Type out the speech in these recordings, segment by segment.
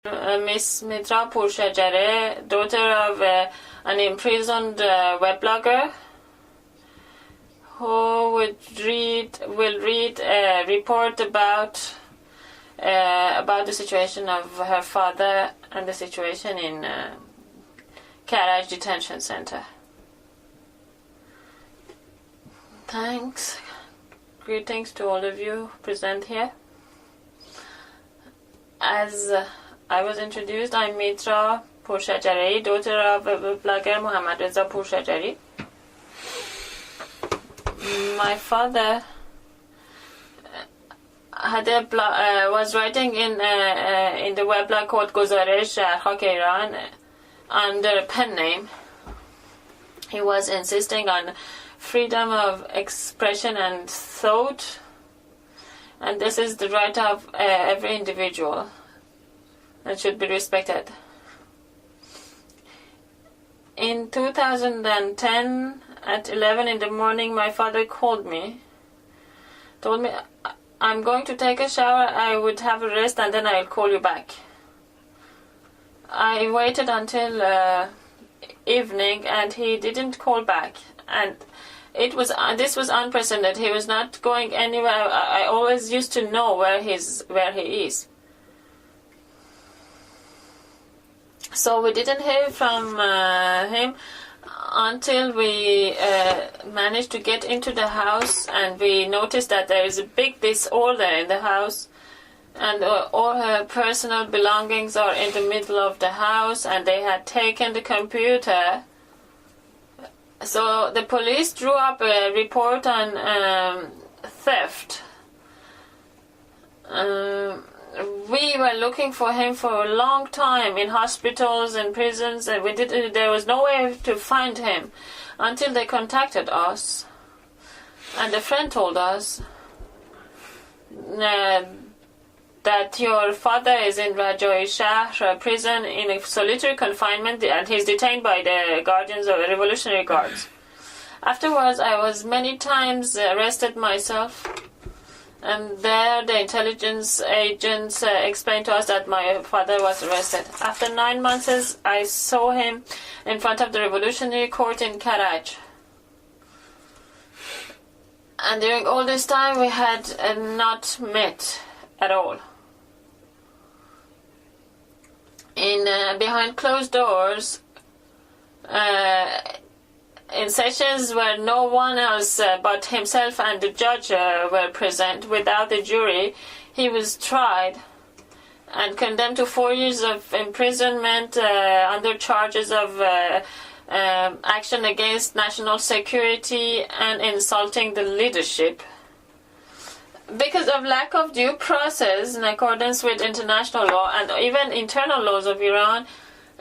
Miss Mitra Pourshajari, daughter of an imprisoned web blogger, who will read a report about the situation of her father and the situation in Karaj Detention Center. Thanks. Greetings to all of you present here. As I was introduced, I'm Mitra Pourshajari, daughter of blogger Mitra Pourshajari. My father had was writing in the weblog called Gozarish Khak Iran under a pen name. He was insisting on freedom of expression and thought, and this is the right of every individual and should be respected. In 2010, at 11 in the morning, my father called me, told me, I'm going to take a shower, I would have a rest, and then I'll call you back. I waited until evening, and he didn't call back, and this was unprecedented. He was not going anywhere. I always used to know where he is. So we didn't hear from him until we managed to get into the house, and we noticed that there is a big disorder in the house, and all her personal belongings are in the middle of the house, and they had taken the computer. So the police drew up a report on theft. We were looking for him for a long time in hospitals and prisons, and there was no way to find him until they contacted us. And a friend told us that your father is in Rajai Shahr prison in a solitary confinement, and he's detained by the guardians of Revolutionary Guards. Afterwards, I was many times arrested myself, and there the intelligence agents explained to us that my father was arrested. After 9 months, I saw him in front of the Revolutionary Court in Karaj. And during all this time, we had not met at all. Behind closed doors, in sessions where no one else but himself and the judge were present, without the jury, he was tried and condemned to 4 years of imprisonment under charges of action against national security and insulting the leadership. Because of lack of due process in accordance with international law and even internal laws of Iran,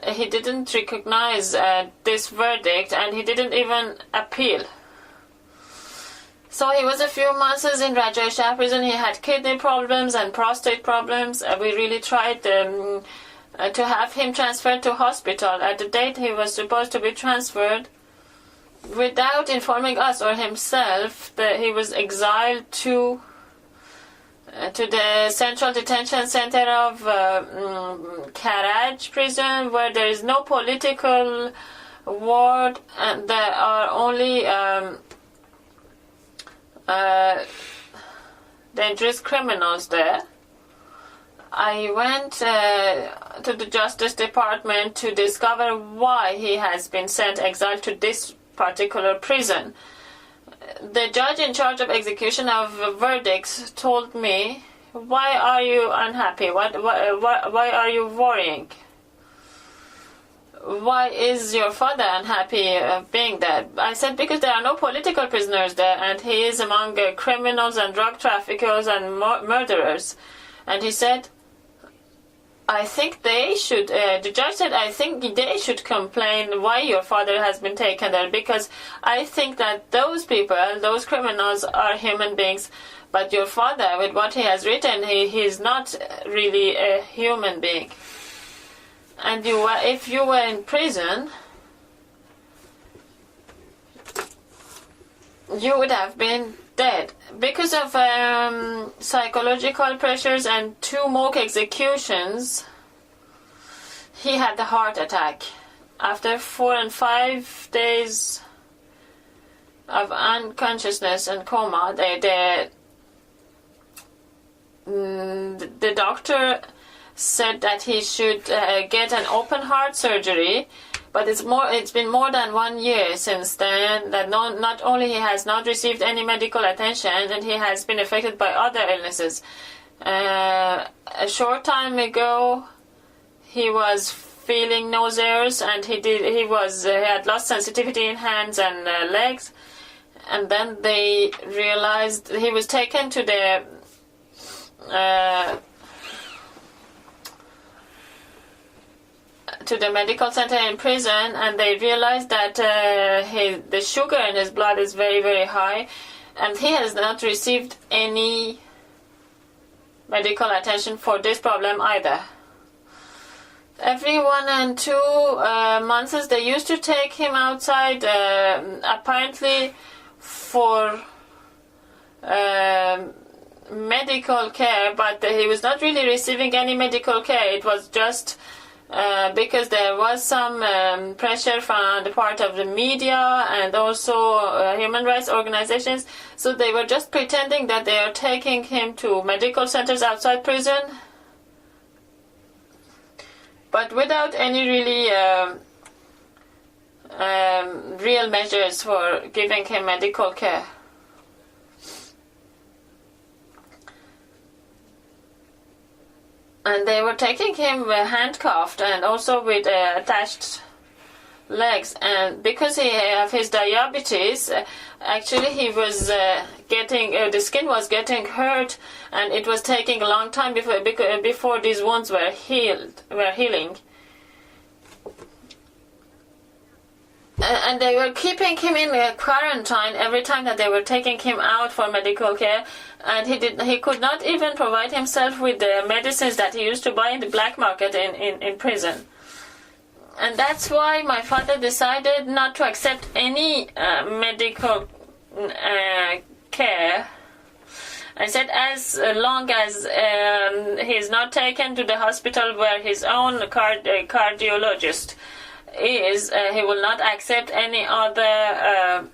he didn't recognize this verdict, and he didn't even appeal. So he was a few months in Rajai Shahr prison. He had kidney problems and prostate problems. We really tried to have him transferred to hospital. At the date he was supposed to be transferred, without informing us or himself, that he was exiled to the Central Detention Center of Karaj prison, where there is no political ward, and there are only dangerous criminals there. I went to the Justice Department to discover why he has been exiled to this particular prison. The judge in charge of execution of verdicts told me, why are you unhappy? Why are you worrying? Why is your father unhappy of being there? I said, because there are no political prisoners there, and he is among criminals and drug traffickers and murderers. And he said, I think they should, the judge said, I think they should complain why your father has been taken there, because I think that those people, those criminals, are human beings, but your father, with what he has written, he is not really a human being. And if you were in prison, you would have been dead because of psychological pressures and 2 mock executions. he had a heart attack. After 4 and 5 days of unconsciousness and coma, the doctor said that he should get an open heart surgery, but it's been more than 1 year since then that not only he has not received any medical attention, and he has been affected by other illnesses. A short time ago, he was feeling nauseous, and he had lost sensitivity in hands and legs, and then they realized he was taken to the medical center in prison, and they realized that the sugar in his blood is very, very high, and he has not received any medical attention for this problem either. Every 1 and 2 months they used to take him outside, apparently for medical care, but he was not really receiving any medical care. It was just because there was some pressure from the part of the media and also human rights organizations, so they were just pretending that they are taking him to medical centers outside prison, but without any really real measures for giving him medical care. And they were taking him handcuffed and also with attached legs. And because he have his diabetes, actually he was the skin was getting hurt, and it was taking a long time before these wounds were healing. And they were keeping him in quarantine every time that they were taking him out for medical care, and he could not even provide himself with the medicines that he used to buy in the black market in prison. And that's why my father decided not to accept any medical care. I said as long as he is not taken to the hospital where his own cardiologist is, he will not accept any other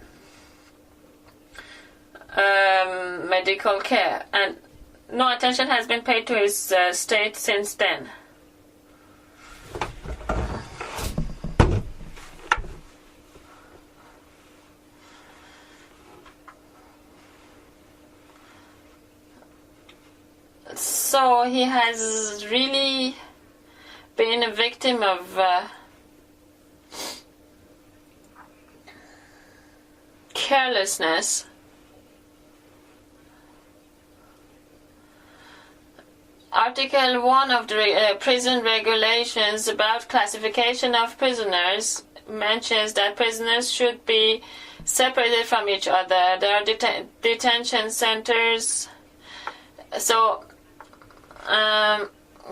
medical care, and no attention has been paid to his state since then. So he has really been a victim of carelessness. Article 1 of the prison regulations about classification of prisoners mentions that prisoners should be separated from each other. There are detention centers. So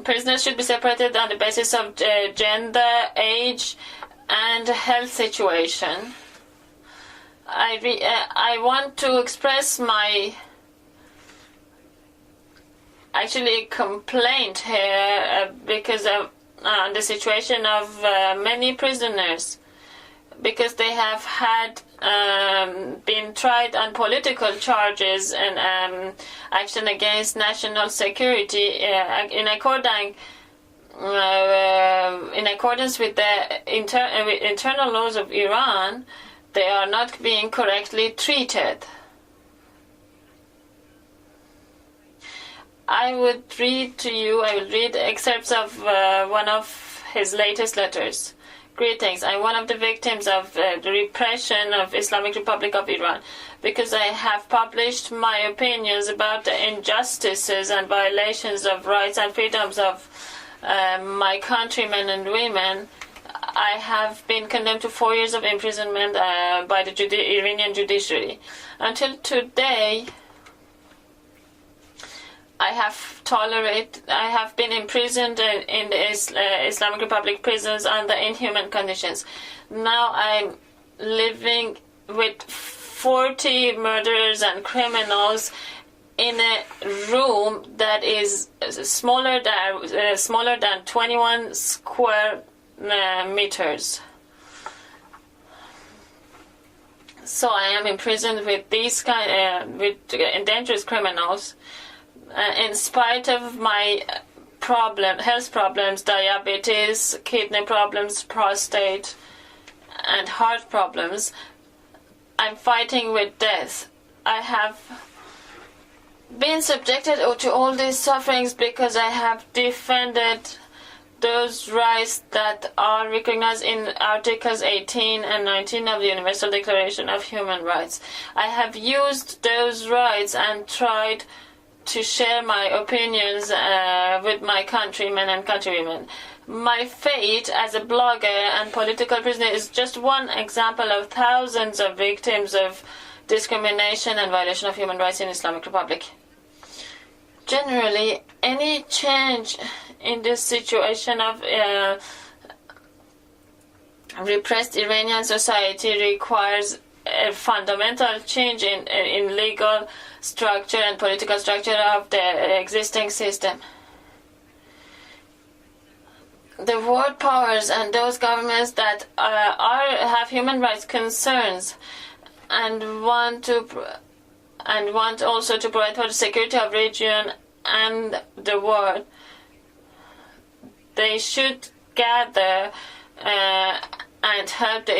prisoners should be separated on the basis of gender, age, and health situation. I want to express my complaint here because of the situation of many prisoners, because they have had been tried on political charges and action against national security in accordance with the internal laws of Iran. They are not being correctly treated. I will read excerpts of one of his latest letters. Greetings. I'm one of the victims of the repression of Islamic Republic of Iran. Because I have published my opinions about the injustices and violations of rights and freedoms of my countrymen and women, I have been condemned to 4 years of imprisonment by the Iranian judiciary. Until today, I have been imprisoned in the Islamic Republic prisons under inhuman conditions. Now I'm living with 40 murderers and criminals in a room that is smaller than 21 square meters. So I am imprisoned with these with dangerous criminals, in spite of my health problems, diabetes, kidney problems, prostate, and heart problems. I'm fighting with death. I have been subjected to all these sufferings because I have defended those rights that are recognized in Articles 18 and 19 of the Universal Declaration of Human Rights. I have used those rights and tried to share my opinions with my countrymen and countrywomen. My fate as a blogger and political prisoner is just one example of thousands of victims of discrimination and violation of human rights in Islamic Republic. Generally, any change in this situation of repressed Iranian society requires a fundamental change in legal structure and political structure of the existing system. The world powers and those governments that have human rights concerns and want also to provide for the security of region and the world, they should gather and help the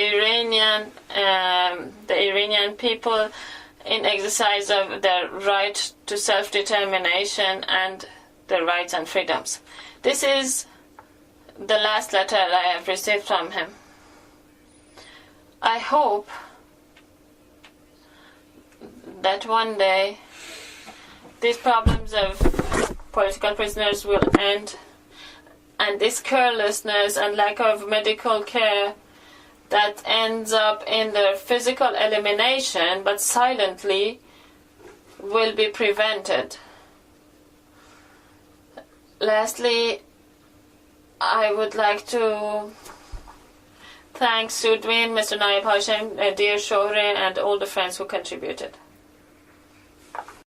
Iranian people in exercise of their right to self-determination and their rights and freedoms. This is the last letter I have received from him. I hope that one day these problems of political prisoners will end, and this carelessness and lack of medical care that ends up in their physical elimination but silently will be prevented. Lastly, I would like to thank Sudwind, Mr. Naib Hashim, dear Shohre, and all the friends who contributed.